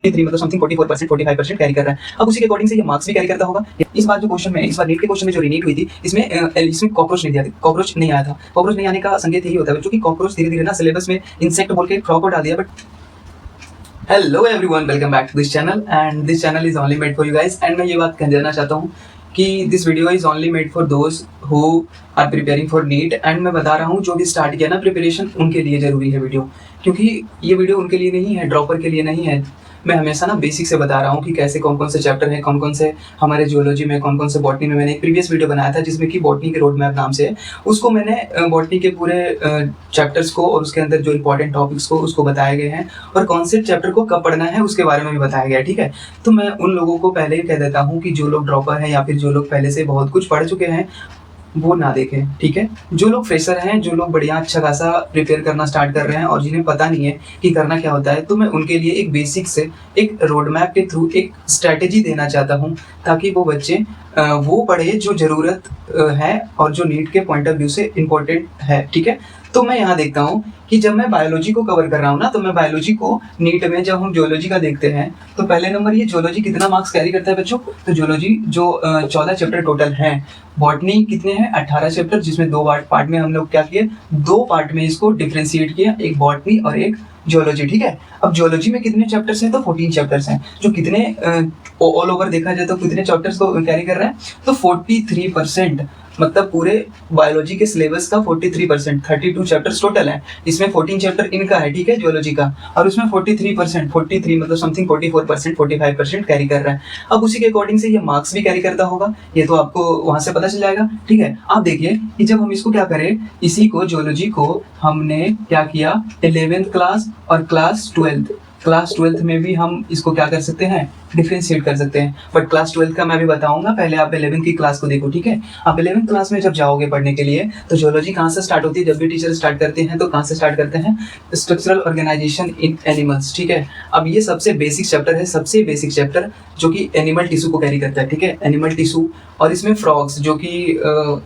3 मतलब something 44% 45% carry कर रहा है। अब उसी के अकॉर्डिंग से ये मार्क्स भी कैरी करता होगा। इस बार जो क्वेश्चन में इस बार नीट के क्वेश्चन में जो रीनीट हुई थी इसमें कॉकरोच नहीं दिया था, कॉकरोच नहीं आया था। कॉकरोच नहीं आने का संकेत यही होता है बच्चों कि कॉकरोच धीरे-धीरे ना सिलेबस में इंसेक्ट बोल के फ्रॉग को डाल दिया। But hello everyone, welcome back to this channel and this channel is only made for you guys. And मैं ये बात कह देना चाहता हूँ कि this video is only made for those who are preparing for NEET. And मैं बता रहा हूँ जो भी स्टार्ट किया ना प्रिपरेशन, उनके लिए जरूरी है वीडियो, क्योंकि ये वीडियो उनके लिए नहीं है, ड्रॉपर के लिए नहीं है। मैं हमेशा ना बेसिक से बता रहा हूँ कि कैसे कौन कौन से चैप्टर हैं, कौन कौन से हमारे जियोलॉजी में, कौन कौन से बॉटनी में। मैंने एक प्रीवियस वीडियो बनाया था जिसमें कि बॉटनी के रोड मैप नाम से है, उसको मैंने बॉटनी के पूरे चैप्टर्स को और उसके अंदर जो इंपॉर्टेंट टॉपिक्स को उसको बताए गए हैं, और कौन से चैप्टर को कब पढ़ना है उसके बारे में भी बताया गया है। ठीक है, तो मैं उन लोगों को पहले ही कह देता हूँ कि जो लोग ड्रॉपर हैं या फिर जो लोग पहले से बहुत कुछ पढ़ चुके हैं वो ना देखें। ठीक है, जो लोग फ्रेशर हैं, जो लोग बढ़िया अच्छा खासा प्रिपेयर करना स्टार्ट कर रहे हैं और जिन्हें पता नहीं है कि करना क्या होता है, तो मैं उनके लिए एक बेसिक से एक रोड मैप के थ्रू एक स्ट्रैटेजी देना चाहता हूँ, ताकि वो बच्चे वो पढ़े जो ज़रूरत है और जो नीट के पॉइंट ऑफ व्यू से इम्पोर्टेंट है। ठीक है, तो मैं यहाँ देखता हूँ कि जब मैं बायोलॉजी को कवर कर रहा हूँ ना, तो मैं बायोलॉजी को नीट में जब हम जियोलॉजी का देखते हैं तो पहले नंबर ये जियोलॉजी कितना मार्क्स कैरी करता है बच्चों। तो जियोलॉजी जो 14 चैप्टर टोटल हैं, बॉटनी कितने हैं 18 चैप्टर, जिसमें दो पार्ट में हम लोग क्या किए, दो पार्ट में इसको डिफ्रेंशिएट किया, एक बॉटनी और एक जियोलॉजी। ठीक है, अब जियोलॉजी में कितने चैप्टर्स हैं, तो 14 चैप्टर्स हैं, जो कितने ऑल ओवर देखा जाए तो कितने चैप्टर्स को कैरी कर रहे हैं, तो 43%। मतलब पूरे बायोलॉजी के सिलेबस का 43%, 32 चैप्टर्स टोटल है, इसमें 14 चैप्टर इनका है। ठीक है, जियोलॉजी का, और उसमें 43%, 43 मतलब समथिंग 44% 45% कैरी कर रहा है। अब उसी के अकॉर्डिंग से ये मार्क्स भी कैरी करता होगा, ये तो आपको वहां से पता चल जाएगा। ठीक है, आप देखिए कि जब हम इसको क्या करें, इसी को जियोलॉजी को हमने क्या किया, 11th क्लास और क्लास 12th में भी हम इसको क्या कर सकते हैं, डिफ्रेंशिएट कर सकते हैं। बट क्लास 12th का मैं भी बताऊंगा, पहले आप 11th की क्लास को देखो। ठीक है, आप 11th क्लास में जब जाओगे पढ़ने के लिए, तो जियोलॉजी कहाँ से स्टार्ट होती है, जब भी टीचर स्टार्ट करते हैं तो कहाँ से स्टार्ट करते हैं, स्ट्रक्चरल ऑर्गेनाइजेशन इन एनिमल्स। ठीक है, अब ये सबसे बेसिक चैप्टर है, सबसे बेसिक चैप्टर जो कि एनिमल टिश्यू को कैरी करता है। ठीक है, एनिमल टिश्यू, और इसमें फ्रॉग्स, जो कि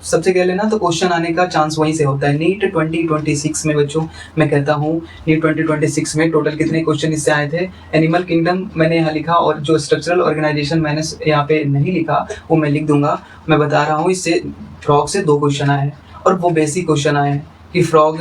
सबसे कह लेना तो क्वेश्चन आने का चांस वहीं से होता है। नीट 2026 में बच्चों मैं कहता हूँ, नीट 2026 में टोटल कितने क्वेश्चन इससे आए थे। एनिमल किंगडम मैंने यहाँ लिखा, और जो स्ट्रक्चरल ऑर्गेनाइजेशन मैंने यहाँ पे नहीं लिखा वो मैं लिख दूंगा। मैं बता रहा हूँ, इससे फ्रॉग से 2 क्वेश्चन आए हैं, और वो बेसिक क्वेश्चन आए हैं कि फ्रॉग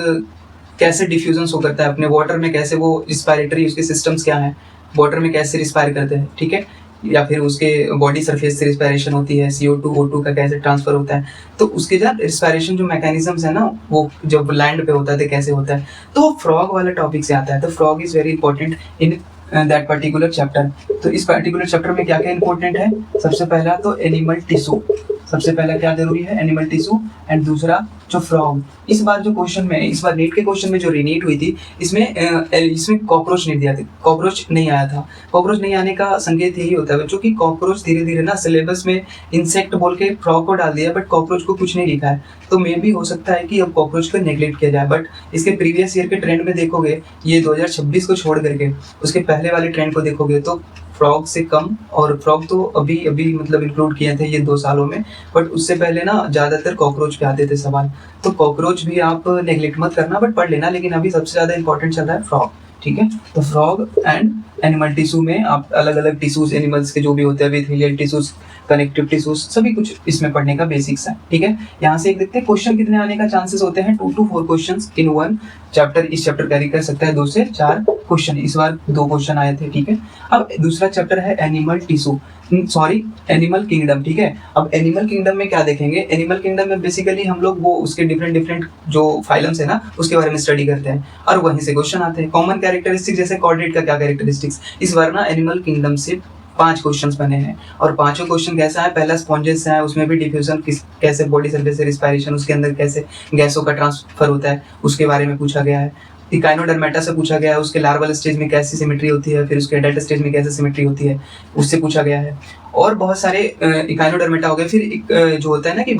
कैसे डिफ्यूजन शो करता है अपने वाटर में, कैसे वो रिस्पायरेटरी, उसके सिस्टम्स क्या हैं, वाटर में कैसे रिस्पायर करते हैं। ठीक है, या फिर उसके बॉडी सरफेस से रिस्पायरेशन होती है, CO2 O2 का कैसे ट्रांसफर होता है, तो उसके जो रिस्पायरेशन जो मैकेनिज्म्स है ना, वो जब लैंड पे होता है तो कैसे होता है, तो फ्रॉग वाला टॉपिक से आता है। तो frog is very important in that particular chapter. तो इस पर्टिकुलर चैप्टर में क्या क्या इंपॉर्टेंट है, सबसे पहला तो एनिमल टिश्यू, सबसे पहला क्या जरूरी है, एनिमल टिश्यू, एंड दूसरा जो फ्रॉग। इस बार जो क्वेश्चन में, इस बार नीट के क्वेश्चन में जो रीनीट हुई थी, इसमें कॉकरोच नहीं दिया था, कॉकरोच नहीं आया था। कॉकरोच नहीं आने का संकेत यही होता है बच्चों कि कॉकरोच धीरे धीरे ना सिलेबस में इंसेक्ट बोल के फ्रॉग को डाल दिया, बट कॉकरोच को कुछ नहीं लिखा है। तो मे भी हो सकता है कि अब कॉकरोच को नेग्लेक्ट किया जाए, बट इसके प्रीवियस ईयर के ट्रेंड में देखोगे, ये 2026 को छोड़ करके उसके पहले वाले ट्रेंड को देखोगे, तो फ्रॉग से कम, और फ्रॉग तो अभी अभी मतलब इंक्लूड किए थे ये 2 सालों में, बट उससे पहले ना ज्यादातर कॉकरोच पे आते थे सवाल। तो कॉकरोच भी आप नेग्लेक्ट मत करना, बट पढ़ लेना, लेकिन अभी सबसे ज्यादा इंपॉर्टेंट चल रहा है फ्रॉग। ठीक है, तो फ्रॉग एंड एनिमल टिश्यू में आप अलग अलग टिश्यूज एनिमल्स के जो भी होते हैं, विथ टिश्यूज, कनेक्टिव टिश्यूज, सभी कुछ इसमें पढ़ने का बेसिक्स है। ठीक है, यहाँ से एक देखते हैं क्वेश्चन कितने आने का चांसेस होते हैं। 2 to 4 questions in one chapter, इस चैप्टर कैरी कर सकता है 2 से 4 क्वेश्चन। इस बार 2 क्वेश्चन आए थे। ठीक है, अब दूसरा चैप्टर है animal tissue, sorry animal kingdom. ठीक है, अब एनिमल किंगडम में क्या देखेंगे, एनिमल किंगडम में बेसिकली हम लोग वो उसके डिफरेंट जो फाइलम्स है ना, उसके बारे में स्टडी करते हैं, और वहीं से क्वेश्चन आते हैं। कॉमन कैरेक्टरिस्टिक्स, जैसे कॉर्डेट का क्या कैरेक्टरिस्टिक्स, इस बार ना एनिमल किंगडम से 5 क्वेश्चंस बने हैं, और पांचों क्वेश्चन कैसा है, पहला स्पॉन्जेस है, उसमें भी डिफ्यूजन कैसे बॉडी सरफेस से रिस्पायरेशन, उसके अंदर कैसे गैसों का ट्रांसफर होता है, उसके बारे में पूछा गया है। इकाइनोडर्मेटा से पूछा गया है, उसके लार्वल स्टेज में कैसी सिमेट्री होती है, फिर उसके एडल्ट स्टेज में कैसे सिमेट्री होती है, उससे पूछा गया है। और बहुत सारे इकाइनोडर्मेटा हो गए। फिर जो होता है ना कि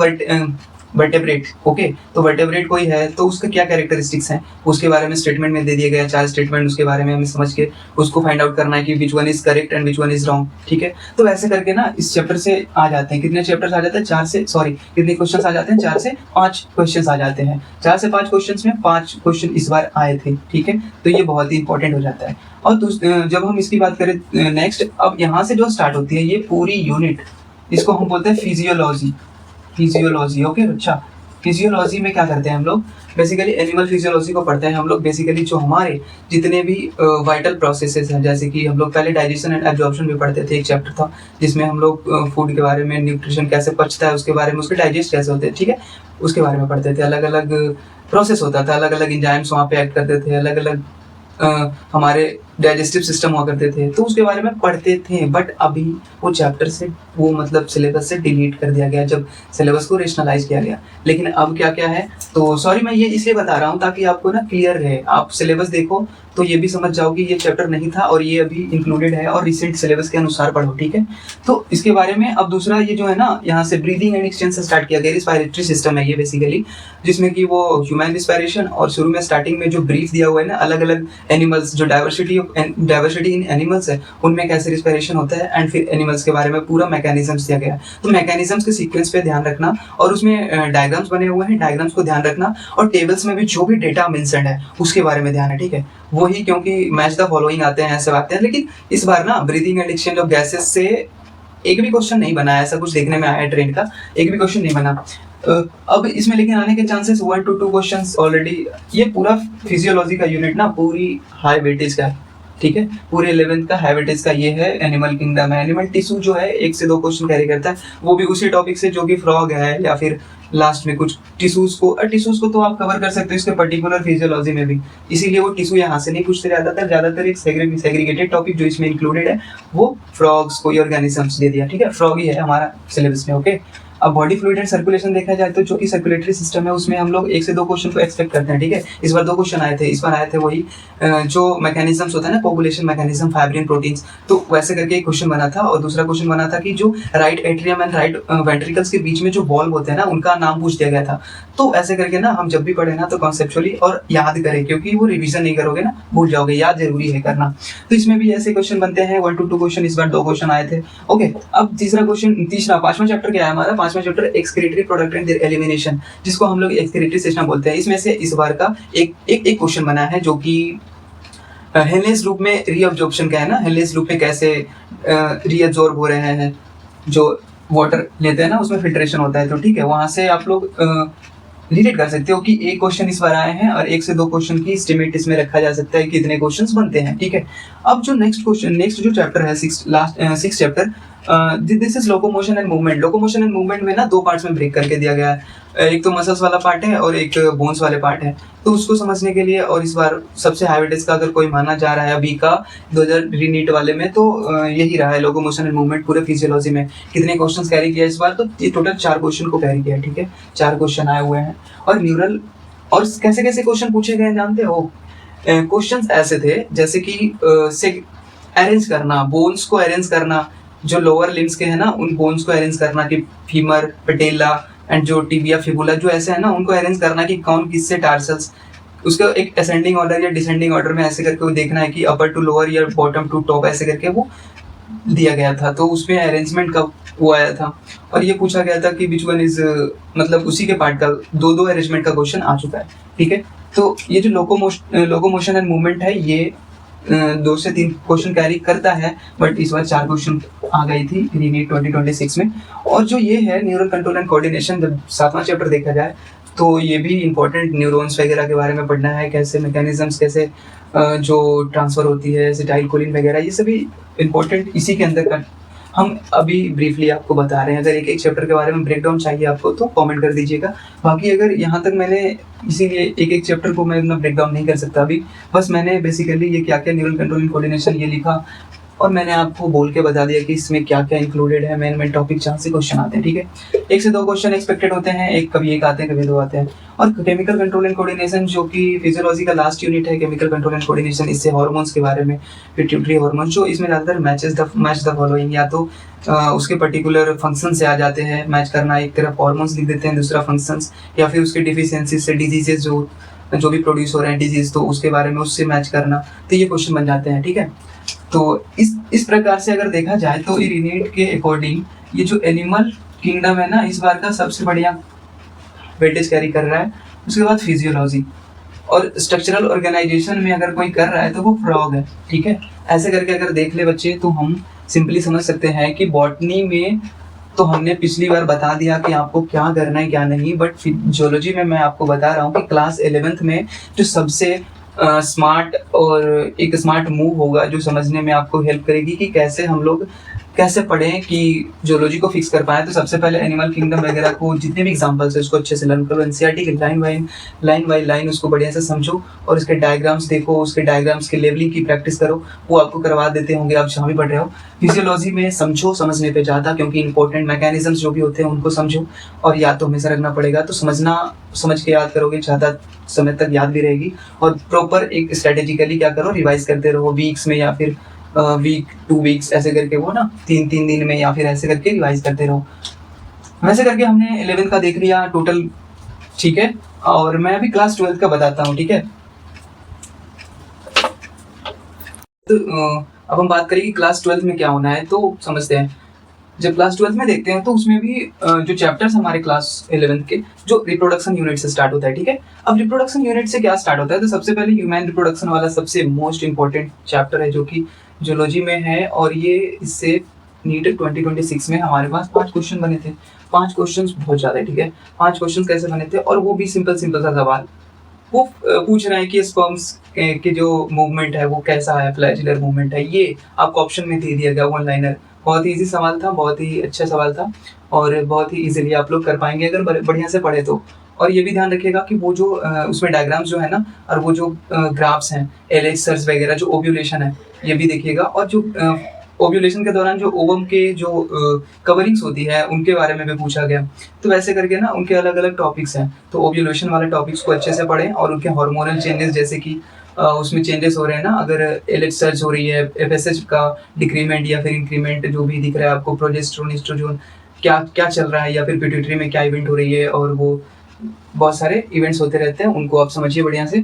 वर्टेब्रेट। ओके, तो वर्टेब्रेट कोई है तो उसका क्या कैरेक्टरिस्टिक्स हैं उसके बारे में स्टेटमेंट में दे दिया गया, 4 स्टेटमेंट, उसके बारे में हमें समझ के उसको फाइंड आउट करना है कि which one is correct and which one is wrong. ठीक है, तो वैसे करके ना इस चैप्टर से आ जाते हैं, कितने चैप्टर्स आ जाते हैं, 4 से सॉरी कितने क्वेश्चंस आ जाते हैं, 4 से 5 क्वेश्चंस आ जाते हैं। 4 से 5 क्वेश्चंस में 5 क्वेश्चन इस बार आए थे। ठीक है, तो ये बहुत ही इंपॉर्टेंट हो जाता है। और जब हम इसकी बात करें नेक्स्ट, अब यहाँ से जो स्टार्ट होती है ये पूरी यूनिट, इसको हम बोलते हैं फिजियोलॉजी। फिजियोलॉजी, ओके, अच्छा, फिजियोलॉजी में क्या करते हैं हम लोग, बेसिकली एनिमल फिजियोलॉजी को पढ़ते हैं हम लोग। बेसिकली जो हमारे जितने भी वाइटल प्रोसेसेस हैं, जैसे कि हम लोग पहले डाइजेशन एंड एब्जॉर्प्शन भी पढ़ते थे, एक चैप्टर था जिसमें हम लोग फूड के बारे में, न्यूट्रिशन कैसे पचता है उसके बारे में, उसके डाइजेस्ट कैसे होते हैं, ठीक है, उसके बारे में पढ़ते थे। अलग अलग प्रोसेस होता था, अलग अलग इंजाइम्स वहाँ पे एक्ट करते थे, अलग अलग हमारे डाइजेस्टिव सिस्टम हुआ करते थे, तो उसके बारे में पढ़ते थे। बट अभी वो चैप्टर से वो मतलब सिलेबस से डिलीट कर दिया गया जब सिलेबस को रेशनलाइज किया गया। लेकिन अब क्या क्या है, तो सॉरी मैं ये इसलिए बता रहा हूँ ताकि आपको ना क्लियर रहे, आप सिलेबस देखो तो ये भी समझ जाओ कि ये चैप्टर नहीं था और ये अभी इंक्लूडेड है और रिसेंट सिलेबस के अनुसार पढ़ो। ठीक है, तो इसके बारे में अब दूसरा ये जो है ना, यहाँ से ब्रीदिंग एंड एक्सचेंज से स्टार्ट किया गया, रिस्पायरेटरी सिस्टम है ये बेसिकली, जिसमें कि वो ह्यूमन रिस्पायरेशन और शुरू में स्टार्टिंग में जो ब्रीफ दिया हुआ है ना, अलग अलग एनिमल्स, जो डाइवर्सिटी इन एनिमल्स है उनमें कैसे रिस्पायरेशन होता है, एंड फिर एनिमल्स के बारे में पूरा मैकेनिज्म्स दिया गया है। तो मैकेनिज्म्स के सीक्वेंस पे ध्यान रखना, और उसमें डायग्राम्स बने हुए हैं, डायग्राम्स को ध्यान रखना, और टेबल्स में भी जो भी डेटा मेंशन्ड है उसके बारे में ध्यान है। ठीक है, वही, क्योंकि मैच द फॉलोइंग आते हैं, ऐसे आते हैं। लेकिन इस बार ना breathing and exchange of gases से एक भी क्वेश्चन नहीं बना, ऐसा कुछ देखने में आया है ट्रेंड का, एक भी क्वेश्चन नहीं बना। अब इसमें लेकिन आने के चांसेस 1 to 2 क्वेश्चंस ऑलरेडी। ये पूरा फिजियोलॉजी का यूनिट ना पूरी हाई वेटेज का है। ठीक है, पूरे 11th का हाई वेटेज का ये है, एनिमल किंगडम है। एनिमल टिश्यू जो है 1 से 2 क्वेश्चन कैरी करता है, वो भी उसी टॉपिक से जो कि फ्रॉग है, या फिर लास्ट में कुछ टिश्यूज को तो आप कवर कर सकते हो इसके पर्टिकुलर फिजियोलॉजी में भी, इसीलिए वो टिश्यू यहाँ से नहीं पूछते ज्यादातर एक सेग्रीगेटेड टॉपिक जो इसमें इंक्लूडेड है वो फ्रॉग्स, कोई ऑर्गेनिजम्स दे दिया। ठीक है, फ्रॉग ही है हमारा सिलेबस में। ओके, अब बॉडी फ्लूइड एंड सर्कुलेशन देखा जाए तो जो कि सर्कुलेटरी सिस्टम है उसमें हम लोग 1 से 2 क्वेश्चन को एक्सपेक्ट करते हैं। ठीक है, इस बार 2 क्वेश्चन आए थे, इस बार आए थे वही जो मैकेनिज्म्स होता है ना, कोगुलेशन मैकेनिज्म, फाइब्रिन प्रोटीन्स, तो वैसे करके एक क्वेश्चन बना था। और दूसरा क्वेश्चन बना था कि जो right atrium and right ventricles के बीच में जो वॉल्व होते हैं ना, उनका नाम पूछ दिया गया था। तो ऐसे करके ना हम जब भी पढ़े ना तो कॉन्सेप्चुअली और याद करें, क्योंकि वो रिविजन नहीं करोगे ना भूल जाओगे, याद जरूरी है करना। तो इसमें भी ऐसे क्वेश्चन बनते हैं, 1 to 2 क्वेश्चन, इस बार 2 क्वेश्चन आए थे। ओके, अब पांचवा चैप्टर क्या है हमारा, पांचवा chapter excretory product and there elimination, जिसको हम लोग एक्सक्रीटरी सिस्टम बोलते हैं। इसमें से इस बार का एक क्वेश्चन बना है जो कि हेनलेस लूप में रीअब्जॉर्प्शन का है ना, हेनलेस लूप में कैसे रीअब्जॉर्ब हो रहे हैं, जो वाटर लेते हैं ना उसमें फिल्ट्रेशन होता है। तो ठीक है, वहां से आप लोग रिलेट कर सकते हो कि एक क्वेश्चन इस बार आए हैं और 1 से 2 क्वेश्चन की एस्टिमेट इसमें रखा जा सकता है कि कितने क्वेश्चंस बनते हैं। ठीक है, अब जो नेक्स्ट जो चैप्टर है, six chapter, this is locomotion and movement. Locomotion and movement में ना 2 पार्ट्स में ब्रेक करके दिया गया है, एक तो मसल्स वाला पार्ट है और एक बोन्स वाले पार्ट है। तो उसको समझने के लिए, और इस बार सबसे हाई वेटेज का अगर कोई माना जा रहा है अभी का 2000 रीनीट वाले में, तो यही रहा है लोकोमोशन एंड मूवमेंट पूरे फिजियोलॉजी में। कितने क्वेश्चंस कैरी किया इस बार, तो ये टोटल 4 क्वेश्चन को कैरी किया। ठीक है, 4 क्वेश्चन आए हुए हैं। और न्यूरल, और कैसे कैसे क्वेश्चन पूछे गए जानते हो, क्वेश्चंस ऐसे थे जैसे कि अरेंज करना, बोन्स को अरेंज करना, जो लोअर लिम्स के है ना उन बोन्स को अरेंज करना, कि फीमर, पेटेला एंड जो टिबिया, फिबुला जो ऐसे है ना उनको अरेंज करना कि कौन किससे टार्सल्स, उसका एक असेंडिंग ऑर्डर या डिसेंडिंग ऑर्डर में ऐसे करके वो देखना है कि अपर टू लोअर या बॉटम टू टॉप, ऐसे करके वो दिया गया था। तो उसमें अरेंजमेंट का वो आया था, और ये पूछा गया था कि विच वन इज, मतलब उसी के पार्ट का 2 अरेंजमेंट का क्वेश्चन आ चुका है। ठीक है, तो ये जो लोकोमोशन एंड मूवमेंट है ये 2 से 3 क्वेश्चन कैरी करता है, बट इस बार 4 क्वेश्चन आ गई थी रीनीट 2026 में। और जो ये है न्यूरल कंट्रोल एंड कोऑर्डिनेशन, जब 7वां चैप्टर देखा जाए तो ये भी इंपॉर्टेंट, न्यूरॉन्स वगैरह के बारे में पढ़ना है, कैसे मैकेनिज्म्स, कैसे जो ट्रांसफर होती है, एसिटाइलकोलिन वगैरह, ये सभी इंपॉर्टेंट इसी के अंदर का हम अभी ब्रीफली आपको बता रहे हैं। अगर एक चैप्टर के बारे में ब्रेकडाउन चाहिए आपको तो कमेंट कर दीजिएगा। बाकी अगर यहाँ तक मैंने, इसीलिए एक चैप्टर को मैं इतना ब्रेकडाउन नहीं कर सकता अभी, बस मैंने बेसिकली ये क्या क्या न्यूरल कंट्रोल एंड कोऑर्डिनेशन ये लिखा, और मैंने आपको बोल के बता दिया कि इसमें क्या क्या इंक्लूडेड है, मेन टॉपिक जहाँ से क्वेश्चन आते हैं, ठीक है। 1 से 2 क्वेश्चन एक्सपेक्टेड होते हैं, कभी एक आते हैं, कभी 2 आते हैं। और केमिकल कंट्रोल एंड कोऑर्डिनेशन जो कि फिजियोलॉजी का लास्ट यूनिट है, केमिकल कंट्रोल एंड कोऑर्डिनेशन, इससे हार्मोन्स के बारे में, पिट्यूटरी हार्मोन्स, जो इसमें ज़्यादातर मैच द फॉलोइंग, या तो उसके पर्टिकुलर फंक्शन से आ जाते हैं मैच करना, एक तरफ हार्मोन्स लिख देते हैं, दूसरा फंक्शंस, या फिर उसके डिफिशियंसी से डिजीजेज जो भी प्रोड्यूस हो रहे हैं डिजीज, तो उसके बारे में उससे मैच करना, तो ये क्वेश्चन बन जाते हैं, ठीक है। तो इस प्रकार से अगर देखा जाए तो रीनेट के अकॉर्डिंग ये जो एनिमल किंगडम है ना, इस बार का सबसे बढ़िया वेटेज कैरी कर रहा है। उसके बाद फिजियोलॉजी और स्ट्रक्चरल ऑर्गेनाइजेशन में अगर कोई कर रहा है तो वो फ्रॉग है, ठीक है। ऐसे करके अगर देख ले बच्चे तो हम सिंपली समझ सकते हैं कि बॉटनी में तो हमने पिछली बार बता दिया कि आपको क्या करना है क्या नहीं, बट जियोलॉजी में मैं आपको बता रहा हूँ कि क्लास 11th में जो सबसे स्मार्ट और एक स्मार्ट मूव होगा जो समझने में आपको हेल्प करेगी कि कैसे हम लोग कैसे पढ़ें कि जियोलॉजी को फिक्स कर पाए, तो सबसे पहले एनिमल किंगडम वगैरह को जितने भी एग्जांपल्स है उसको अच्छे से लर्न करो, एनसीईआरटी की लाइन बाय लाइन उसको बढ़िया से समझो, और उसके डायग्राम्स देखो, उसके डायग्राम्स के लेवलिंग की प्रैक्टिस करो, वो आपको करवा देते होंगे आप जहाँ भी पढ़ रहे हो। फिजियोलॉजी में समझो, समझने पे ज़्यादा, क्योंकि इंपॉर्टेंट मैकेनिज्म्स जो भी होते हैं उनको समझो, और याद तो हमेशा रखना पड़ेगा, तो समझ के याद करोगे, ज़्यादा समय तक याद भी रहेगी। और प्रॉपर एक स्ट्रेटेजिकली क्या करो, रिवाइज करते रहो वीक्स में, या फिर वीक 2 वीक्स ऐसे करके, वो ना 3 दिन में, या फिर ऐसे करके रिवाइज करते रहो। वैसे करके हमने 11 का देख लिया टोटल, ठीक है। और मैं अभी क्लास 12 का बताता हूँ, ठीक है। तो अब हम बात करें कि क्लास 12 में क्या होना है, तो समझते हैं। जब क्लास 12 में देखते हैं तो उसमें भी जो चैप्टर्स हमारे क्लास 11 के, जो रिप्रोडक्शन यूनिट से स्टार्ट होता है, ठीक है। अब रिप्रोडक्शन यूनिट से क्या स्टार्ट होता है, तो सबसे पहले ह्यूमन रिप्रोडक्शन वाला सबसे मोस्ट इंपॉर्टेंट चैप्टर है जो कि जियोलॉजी में है, और ये इससे नीट 2026 में हमारे पास 5 क्वेश्चन बने थे। 5 क्वेश्चन बहुत ज़्यादा है, ठीक है। 5 क्वेश्चन कैसे बने थे, और वो भी सिंपल सा सवाल। वो पूछ रहे हैं कि स्पर्म्स के जो मूवमेंट है वो कैसा है, फ्लैजिलर मूवमेंट है, ये आपको ऑप्शन में दे दिया गया, वन लाइनर। बहुत ही इजी सवाल था, बहुत ही अच्छा सवाल था, और बहुत ही इजीली आप लोग कर पाएंगे अगर बढ़िया से पढ़े तो। और ये भी ध्यान रखिएगा कि वो जो उसमें डायग्राम्स जो है ना, और वो जो ग्राफ्स हैं, एलेक्सर्स वगैरह, जो ओव्यूलेशन है, ये भी देखिएगा। और जो ओव्यूलेशन के दौरान जो ओवम के जो कवरिंग्स होती है उनके बारे में भी पूछा गया। तो वैसे करके ना उनके अलग अलग टॉपिक्स हैं, तो ओव्यूलेशन वाले टॉपिक्स को अच्छे से पढ़ें, और उनके हार्मोनल चेंजेस, जैसे कि उसमें चेंजेस हो रहे हैं ना, अगर एलएच सर्ज हो रही है, एफएसएच का डिक्रीमेंट या फिर इंक्रीमेंट जो भी दिख रहा है आपको, प्रोजेस्टेरोन, एस्ट्रोजन क्या क्या चल रहा है, या फिर पिट्यूटरी में क्या इवेंट हो रही है, और वो बहुत सारे इवेंट्स होते रहते हैं, उनको आप समझिए बढ़िया से,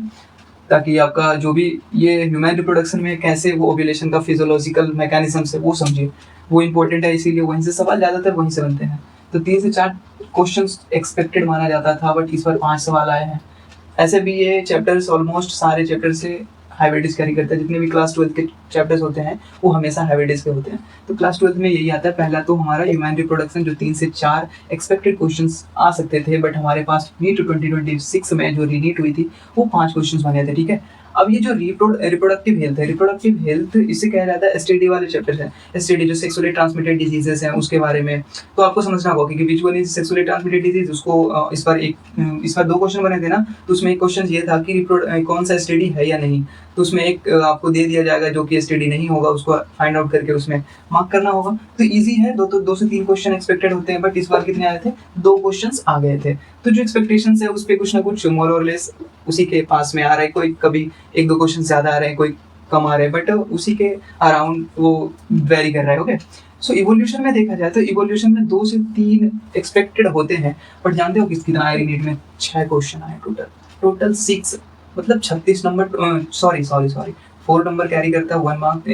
ताकि आपका जो भी ये ह्यूमन रिप्रोडक्शन में कैसे वो ओव्यूलेशन का फिजियोलॉजिकल मैकेनिज्म है वो समझिए, वो इंपॉर्टेंट है, इसीलिए वहीं से सवाल ज़्यादातर वहीं से बनते हैं। तो 3 से 4 क्वेश्चंस एक्सपेक्टेड माना जाता था, बट इस बार 5 सवाल आए हैं। ऐसे भी ये चैप्टर्स ऑलमोस्ट सारे चैप्टर से हाई वेटेज कैरी करता है, जितने भी क्लास 12 के चैप्टर्स होते हैं वो हमेशा हाई वेटेज के होते हैं। तो क्लास 12 में यही आता है। पहला तो हमारा ह्यूमन रिप्रोडक्शन, जो 3 से 4 एक्सपेक्टेड क्वेश्चंस आ सकते थे, बट हमारे पास नीट 2026 में जो रीनीट हुई थी वो 5 क्वेश्चंस बने थे, ठीक है। अब ये जो रिप्रोडक्टिव हेल्थ है, रिप्रोडक्टिव हेल्थ इसे कहा जाता है एसटीडी वाले चैप्टर हैं। एसटीडी जो सेक्सुअली ट्रांसमिटेड डिजीजेस हैं उसके बारे में तो आपको समझना होगा कि which one is sexually transmitted disease. उसको इस बार 2 क्वेश्चन बने थे ना, तो उसमें एक क्वेश्चन ये था कि कौन सा एसटीडी है या नहीं, तो उसमें एक आपको दे दिया जाएगा जो कि एसटीडी नहीं होगा, उसको फाइंड आउट करके उसमें मार्क करना होगा। तो इजी है, 2 से 3 क्वेश्चन एक्सपेक्टेड होते हैं, बट इस बार कितने आए थे, 2 क्वेश्चंस आ गए थे। तो जो एक्सपेक्टेशंस है उस पे कुछ ना कुछ मोर और लेस उसी के पास में आ रहा है, कोई कभी 1-2 क्वेश्चन ज्यादा आ रहे हैं, कोई कम आ रहे हैं, बट उसी के अराउंड वो वेरी कर रहा है। ओके, सो इवोल्यूशन में देखा जाए तो इवोल्यूशन में 2 से 3 एक्सपेक्टेड होते हैं, बट जानते हो कितना आया रीनीट में? 6 क्वेश्चन आए टोटल 6, मतलब 36 नंबर, सॉरी 4 नंबर कैरी करता है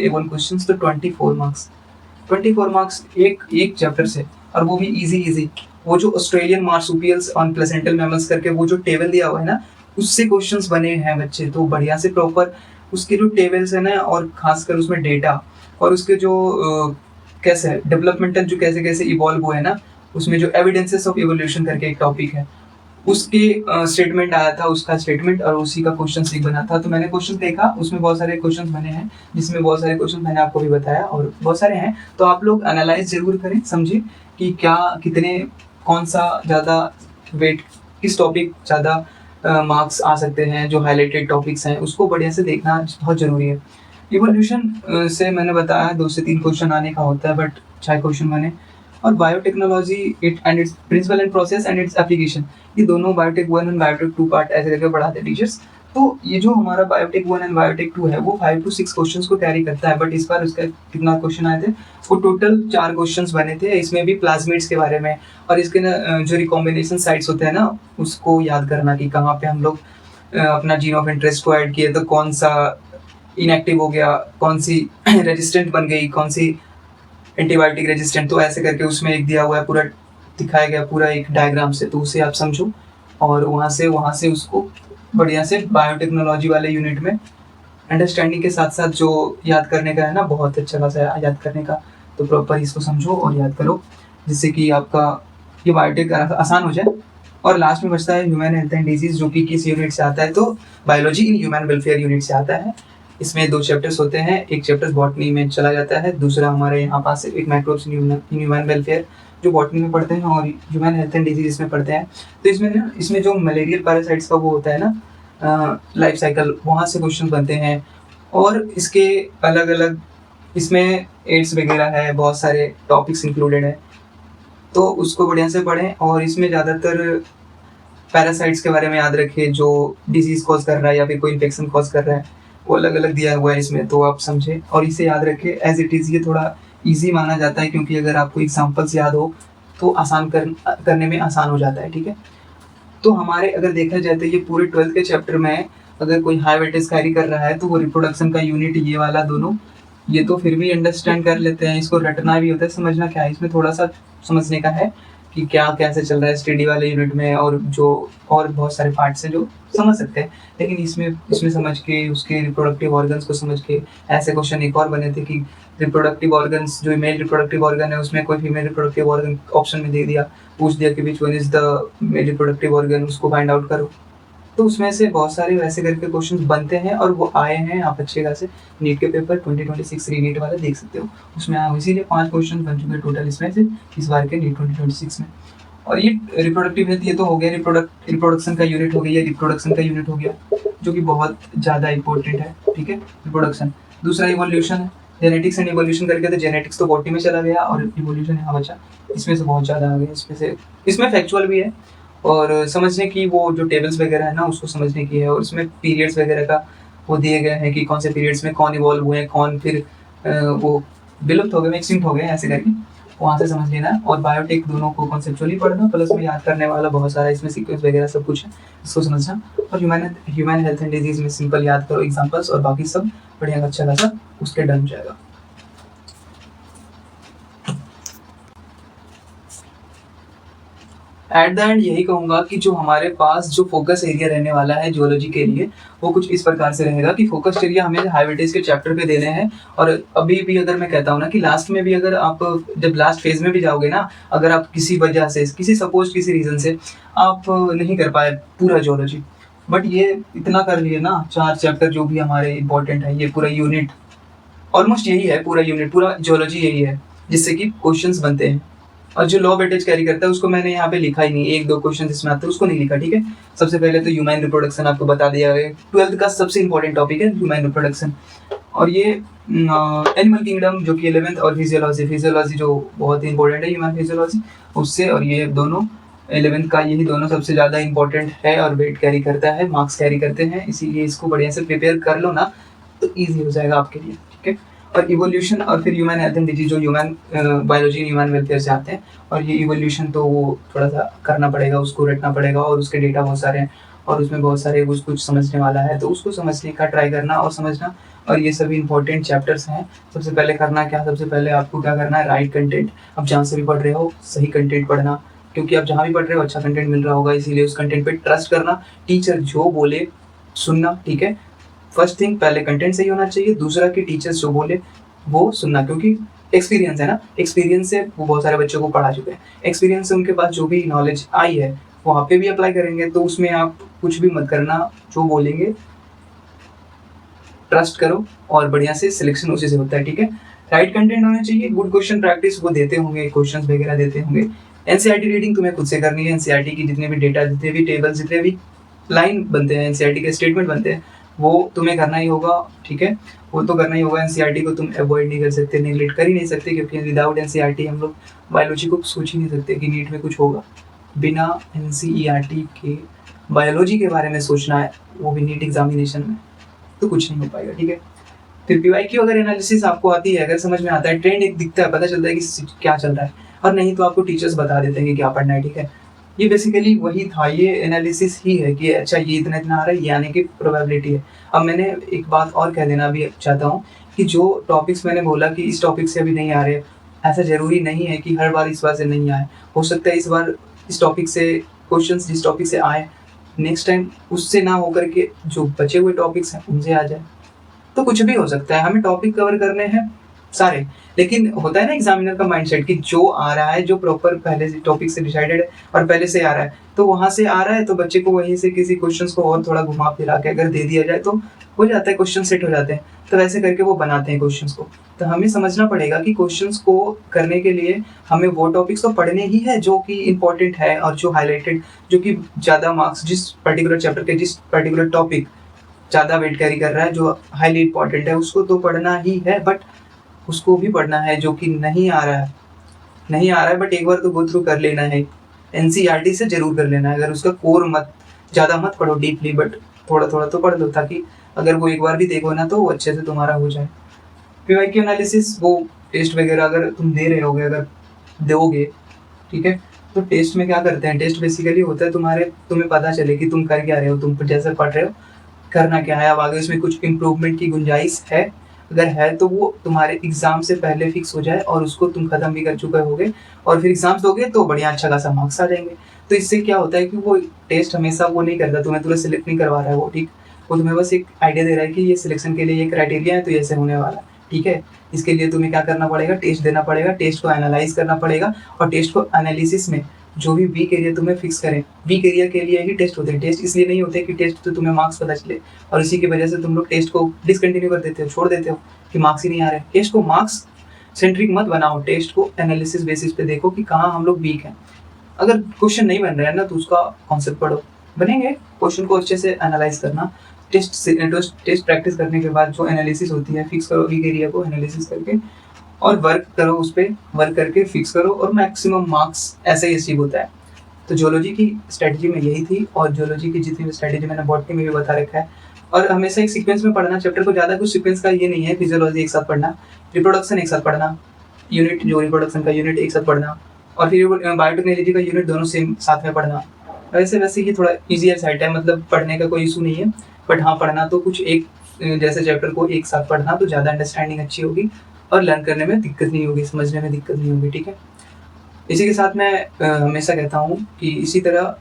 1 क्वेश्चन, तो 24 मार्क्स एक चैप्टर से, और वो भी इजी। वो जो Australian marsupials on placental mammals करके वो जो टेबल दिया हुआ है ना, उससे क्वेश्चंस बने हैं बच्चे, तो बढ़िया से प्रॉपर उसके जो टेबल्स है ना, और खासकर उसमें डेटा, और उसके जो कैसे डेवलपमेंटल जो कैसे इवॉल्व हुए हैं ना, उसमें जो एविडेंसेस ऑफ इवोल्यूशन करके एक टॉपिक है, उसके स्टेटमेंट आया था, उसका स्टेटमेंट और उसी का क्वेश्चन एक बना था। तो मैंने क्वेश्चन देखा, उसमें बहुत सारे क्वेश्चन बने हैं, जिसमें बहुत सारे क्वेश्चन मैंने आपको भी बताया, और बहुत सारे हैं, तो आप लोग एनालाइज जरूर करें, समझिए कि क्या कितने कौन सा ज़्यादा वेट, किस टॉपिक ज़्यादा मार्क्स आ सकते हैं, जो हाईलाइटेड टॉपिक्स हैं उसको बढ़िया से देखना बहुत ज़रूरी है। इवोल्यूशन से मैंने बताया 2 से 3 क्वेश्चन आने का होता है, बट 6 क्वेश्चन बने। और biotechnology it and its principle and process and its application, ये दोनों बायोटेक 1 एंड बायोटेक 2 पार्ट ऐसे करके पढ़ाते हैं टीचर्स। तो ये जो हमारा बायोटेक 1 एंड बायोटेक 2 है वो 5 to 6 क्वेश्चंस को कैरी करता है, बट इस बार उसका कितना क्वेश्चन आए थे, वो टोटल 4 क्वेश्चंस बने थे। इसमें भी प्लाज्मिड्स के बारे में और इसके ना जो रिकॉम्बिनेशन साइट्स होते हैं ना उसको याद करना कि कहाँ पे हम लोग अपना जीन ऑफ इंटरेस्ट को ऐड किए तो कौन सा इनएक्टिव हो गया, कौन सी रेजिस्टेंट बन गई, कौन सी एंटीबायोटिक रेजिस्टेंट, तो ऐसे करके उसमें एक दिया हुआ है, पूरा दिखाया गया पूरा एक डायग्राम से, तो उसे आप समझो और वहाँ से उसको बढ़िया से बायोटेक्नोलॉजी वाले यूनिट में अंडरस्टैंडिंग के साथ साथ जो याद करने का है ना, बहुत अच्छा खासा याद करने का, तो प्रॉपर इसको समझो और याद करो जिससे कि आपका ये बायोटेक आसान हो जाए। और लास्ट में बचता है ह्यूमन हेल्थ एंड डिजीज, जो कि किस यूनिट से आता है, तो biology in human welfare unit से आता है। इसमें 2 चैप्टर्स होते हैं, एक चैप्टर बॉटनी में चला जाता है, दूसरा हमारे यहाँ पास एक माइक्रोब्स इन ह्यूमन वेलफेयर जो बॉटनी में पढ़ते हैं और ह्यूमन हेल्थ एंड डिजीज में पढ़ते हैं। तो इसमें जो मलेरियल पैरासाइट्स का वो होता है ना लाइफ साइकिल, वहाँ से क्वेश्चन बनते हैं। और इसके अलग अलग इसमें एड्स वगैरह है, बहुत सारे टॉपिक्स इंक्लूडेड है, तो उसको बढ़िया से पढ़ें। और इसमें ज़्यादातर पैरासाइट्स के बारे में याद रखें जो डिजीज कॉज कर रहा है या फिर कोई इन्फेक्शन कॉज कर रहा है, वो अलग अलग दिया हुआ है इसमें, तो आप समझें और इसे याद रखें एज इट इज़। ये थोड़ा इजी माना जाता है क्योंकि अगर आपको एग्जाम्पल्स याद हो तो करने में आसान हो जाता है, ठीक है। तो हमारे अगर देखा जाए तो ये पूरे 12th के चैप्टर में अगर कोई हाई वेटेज कैरी कर रहा है तो वो रिप्रोडक्शन का यूनिट ये वाला दोनों, ये तो फिर भी अंडरस्टैंड कर लेते हैं, इसको रटना भी होता है, समझना क्या है इसमें थोड़ा सा समझने का है कि क्या कैसे चल रहा है स्टडी वाले यूनिट में, और जो और बहुत सारे पार्ट्स हैं जो समझ सकते हैं। लेकिन इसमें समझ के उसके रिप्रोडक्टिव ऑर्गन्स को समझ के ऐसे क्वेश्चन एक और बने थे कि रिप्रोडक्टिव ऑर्गन्स, जो मेल रिप्रोडक्टिव ऑर्गन है उसमें कोई फीमेल रिप्रोडक्टिव ऑर्गन ऑप्शन में दे दिया, पूछ दिया कि which one is the male reproductive organ, उसको फाइंड आउट करो। तो उसमें से बहुत सारे वैसे करके क्वेश्चंस बनते हैं और वो आए हैं, आप अच्छे खासे नीट के पेपर 2026 रीनीट वाला देख सकते हो, उसमें आए, इसीलिए 5 क्वेश्चन बन चुके टोटल इसमें से इस बार के नीट 2026 में। और ये रिप्रोडक्टिव हेल्थ, ये तो हो गया रिप्रोडक्शन का यूनिट हो गया, ये रिप्रोडक्शन का यूनिट हो गया जो कि बहुत ज़्यादा इंपॉर्टेंट है, ठीक है, रिप्रोडक्शन। दूसरा इवोल्यूशन है, जेनेटिक्स एंड इवोल्यूशन करके, तो जेनेटिक्स तो बॉडी में चला गया और इवोल्यूशन यहाँ बचा, इसमें से बहुत ज़्यादा आ गया, इसमें फैक्चुअल भी है और समझने की वो जो टेबल्स वगैरह है ना उसको समझने की है, और इसमें पीरियड्स वगैरह का वो दिए गए हैं कि कौन से पीरियड्स में कौन इवॉल्व हुए हैं, कौन फिर वो विलुप्त हो गए, एक्सटिंक्ट हो गए, ऐसे करके वहाँ से समझ लेना है। और बायोटेक दोनों को कॉन्सेप्चुअली पढ़ना, प्लस में याद करने वाला बहुत सारा इसमें सीक्वेंस वगैरह सब कुछ है, इसको समझना। और ह्यूमन हेल्थ एंड डिजीज में सिंपल याद करो एग्जाम्पल्स और बाकी सब बढ़िया अच्छा खासा उसके डन हो जाएगा। एट द एंड यही कहूँगा कि जो हमारे पास जो फोकस एरिया रहने वाला है जियोलॉजी के लिए, वो कुछ इस प्रकार से रहेगा कि फोकस एरिया हमें हाई वेटेज के चैप्टर पे देने हैं। और अभी भी अगर मैं कहता हूँ ना कि लास्ट में भी अगर आप जब लास्ट फेज में भी जाओगे ना, अगर आप किसी वजह से किसी रीज़न से आप नहीं कर पाए पूरा जियोलॉजी, बट ये इतना कर लिए ना 4 चैप्टर जो भी हमारे इंपॉर्टेंट है, ये पूरा यूनिट ऑलमोस्ट यही है, पूरा यूनिट पूरा जियोलॉजी यही है जिससे कि क्वेश्चंस बनते हैं। और जो लॉ वेटेज कैरी करता है उसको मैंने यहाँ पे लिखा ही नहीं, 1-2 क्वेश्चन इसमें आते हैं उसको नहीं लिखा, ठीक है। सबसे पहले तो ह्यूमन रिप्रोडक्शन आपको बता दिया है, 12th का सबसे इंपॉर्टेंट टॉपिक है ह्यूमन रिप्रोडक्शन। और ये एनिमल किंगडम जो कि 11th, और फिजियोलॉजी जो बहुत ही इंपॉर्टेंट है ह्यूमन फिजियोलॉजी उससे, और ये दोनों 11th का यही दोनों सबसे ज़्यादा इंपॉर्टेंट है और वेट कैरी करता है, मार्क्स कैरी करते हैं, इसीलिए इसको बढ़िया से प्रिपेयर कर लो ना तो ईजी हो जाएगा आपके लिए, ठीक है। और इवोल्यूशन और फिर ह्यूमन हेल्थ एंड डिजीज जो ह्यूमन बायोलॉजी ह्यूमन वेलफेयर से आते हैं, और ये इवोल्यूशन तो वो थोड़ा सा करना पड़ेगा, उसको रटना पड़ेगा, और उसके डेटा बहुत सारे हैं और उसमें बहुत सारे कुछ समझने वाला है, तो उसको समझने का ट्राई करना और समझना। और ये सभी इंपॉर्टेंट चैप्टर्स हैं। सबसे पहले करना क्या, सबसे पहले आपको क्या करना है, राइट कंटेंट। आप जहाँ से भी पढ़ रहे हो सही कंटेंट पढ़ना, क्योंकि आप जहाँ भी पढ़ रहे हो अच्छा कंटेंट मिल रहा होगा, इसीलिए उस कंटेंट पे ट्रस्ट करना। टीचर जो बोले सुनना, ठीक है। फर्स्ट थिंग पहले कंटेंट सही होना चाहिए, दूसरा कि टीचर्स जो बोले वो सुनना, क्योंकि एक्सपीरियंस है ना, एक्सपीरियंस से वो बहुत सारे बच्चों को पढ़ा चुके हैं, एक्सपीरियंस से उनके पास जो भी नॉलेज आई है वहाँ पे भी अप्लाई करेंगे, तो उसमें आप कुछ भी मत करना, जो बोलेंगे ट्रस्ट करो और बढ़िया से सिलेक्शन उसी से होता है, ठीक है। राइट कंटेंट होना चाहिए, गुड क्वेश्चन प्रैक्टिस वो देते होंगे, क्वेश्चन वगैरह देते होंगे। एनसीईआरटी रीडिंग तुम्हें खुद से करनी है, एनसीईआरटी की जितने भी डेटा, जितने भी टेबल, जितने भी लाइन बनते हैं, एनसीईआरटी के स्टेटमेंट बनते हैं, वो तुम्हें करना ही होगा, ठीक है, वो तो करना ही होगा। एनसीईआरटी को तुम अवॉइड नहीं कर सकते, नेगलेक्ट कर ही नहीं सकते, क्योंकि विदाउट एनसीईआरटी हम लोग बायोलॉजी को सोच ही नहीं सकते कि नीट में कुछ होगा। बिना एनसीईआरटी के बायोलॉजी के बारे में सोचना है, वो भी नीट एग्जामिनेशन में, तो कुछ नहीं हो पाएगा, ठीक है। फिर पीवाईक्यू अगर एनालिसिस आपको आती है, अगर समझ में आता है, ट्रेंड एक दिखता है, पता चलता है कि क्या चल रहा है, और नहीं तो आपको टीचर्स बता देते हैं कि क्या पढ़ना है, ठीक है। ये बेसिकली वही था, ये एनालिसिस ही है कि अच्छा ये इतना इतना आ रहा है, ये आने की प्रोबेबिलिटी है। अब मैंने एक बात और कह देना भी चाहता हूँ कि जो टॉपिक्स मैंने बोला कि इस टॉपिक से अभी नहीं आ रहे, ऐसा ज़रूरी नहीं है कि हर बार इस बार से नहीं आए। हो सकता है इस बार इस टॉपिक से क्वेश्चंस जिस टॉपिक से आए, नेक्स्ट टाइम उससे ना होकर के जो बचे हुए टॉपिक्स हैं उनसे आ जाए। तो कुछ भी हो सकता है, हमें टॉपिक कवर करने हैं सारे, लेकिन होता है ना एग्जामिनर का माइंडसेट कि जो आ रहा है, जो प्रॉपर पहले से टॉपिक से डिसाइडेड है और पहले से आ रहा है, तो वहां से आ रहा है, तो बच्चे को वहीं से किसी क्वेश्चंस को और थोड़ा घुमा फिरा के अगर दे दिया जाए तो हो जाता है, क्वेश्चन सेट हो जाते हैं। तो वैसे करके वो बनाते हैं क्वेश्चंस को। तो हमें समझना पड़ेगा कि क्वेश्चंस को करने के लिए हमें वो टॉपिक्स तो पढ़ने ही है जो कि इंपॉर्टेंट है और जो हाईलाइटेड, जो कि ज़्यादा मार्क्स जिस पर्टिकुलर चैप्टर के, जिस पर्टिकुलर टॉपिक ज़्यादा वेट कैरी कर रहा है, जो हाईली इंपॉर्टेंट है, उसको तो पढ़ना ही है। बट उसको भी पढ़ना है जो कि नहीं आ रहा है, नहीं आ रहा है, बट एक बार तो गो थ्रू कर लेना है। एनसीईआरटी से जरूर कर लेना है। अगर उसका कोर मत ज़्यादा मत पढ़ो डीपली, बट थोड़ा थोड़ा तो पढ़ लो, ताकि अगर वो एक बार भी देखो ना तो वो अच्छे से तुम्हारा हो जाए। पीवाईक्यू एनालिसिस, वो टेस्ट वगैरह अगर तुम दे रहे होगे, अगर दोगे, ठीक है, तो टेस्ट में क्या करते हैं, टेस्ट बेसिकली होता है तुम्हें पता चले कि तुम कर क्या रहे हो, तुम जैसे पढ़ रहे हो करना क्या है, अब आगे उसमें कुछ इम्प्रूवमेंट की गुंजाइश है, अगर है तो वो तुम्हारे एग्जाम से पहले फिक्स हो जाए और उसको तुम खत्म भी कर चुके होगे, और फिर एग्जाम्स दोगे तो बढ़िया अच्छा खासा मार्क्स आ जाएंगे। तो इससे क्या होता है कि वो टेस्ट हमेशा वो नहीं करता, तुम्हें सिलेक्ट नहीं करवा रहा है वो, ठीक, वो तुम्हें बस एक आइडिया दे रहा है कि ये सिलेक्शन के लिए ये क्राइटेरिया है, तो ऐसे होने वाला है, ठीक है। इसके लिए तुम्हें क्या करना पड़ेगा, टेस्ट देना पड़ेगा, टेस्ट को एनालाइज करना पड़ेगा, और टेस्ट को एनालिसिस में जो भी वीक एरिया तुम्हें फिक्स करें, वीक एरिया के लिए ही टेस्ट होते हैं। टेस्ट इसलिए नहीं होते कि टेस्ट तो तुम्हें मार्क्स पता चले और इसी की वजह से तुम लोग टेस्ट को डिसकंटिन्यू कर देते हो, छोड़ देते हो कि मार्क्स ही नहीं आ रहे। टेस्ट को मार्क्स सेंट्रिक मत बनाओ, टेस्ट को एनालिसिस बेसिस पे देखो कि कहाँ हम लोग वीक हैं। अगर क्वेश्चन नहीं बन रहा है ना तो उसका कॉन्सेप्ट पढ़ो, बनेंगे, क्वेश्चन को अच्छे से एनालाइज करना। टेस्ट प्रैक्टिस करने के बाद जो एनालिसिस होती है, फिक्स करो वीक एरिया को एनालिसिस करके, और वर्क करो, उस पर वर्क करके फिक्स करो, और मैक्सिमम मार्क्स ऐसे ही अचीव होता है। तो जियोलॉजी की स्ट्रेटजी में यही थी, और जियोलॉजी की जितनी भी स्ट्रेटजी मैंने बॉटनी में भी बता रखा है। और हमेशा एक सीक्वेंस में पढ़ना चैप्टर को, ज़्यादा कुछ सीक्वेंस का ये नहीं है। फिजियोलॉजी एक साथ पढ़ना, रिप्रोडक्शन एक साथ पढ़ना, यूनिट जो रिप्रोडक्शन का यूनिट एक साथ पढ़ना, और फिर बायोटेक्नोलॉजी का यूनिट दोनों सेम साथ में पढ़ना। वैसे ये थोड़ा ईजियर साइड है, मतलब पढ़ने का कोई इशू नहीं है, बट हाँ पढ़ना तो कुछ एक जैसे चैप्टर को एक साथ पढ़ना तो ज़्यादा अंडरस्टैंडिंग अच्छी होगी और लर्न करने में दिक्कत नहीं होगी, समझने में दिक्कत नहीं होगी, ठीक है। इसी के साथ मैं हमेशा कहता हूँ कि इसी तरह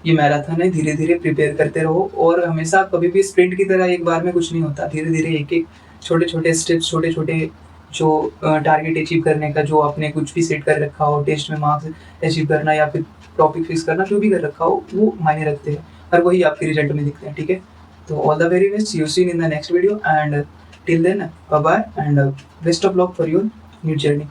ये मैराथन है, धीरे धीरे प्रिपेयर करते रहो, और हमेशा कभी भी स्प्रिंट की तरह एक बार में कुछ नहीं होता। धीरे धीरे एक एक छोटे छोटे स्टेप्स, छोटे छोटे जो टारगेट अचीव करने का, जो आपने कुछ भी सेट कर रखा हो, टेस्ट में मार्क्स अचीव करना या फिर टॉपिक फिक्स करना, जो भी कर रखा हो वो मायने रखते हैं, और वही आपके रिजल्ट में दिखते हैं, ठीक है। तो all the very best, you seen in the next video, and till then bye bye, and best of luck for your new journey.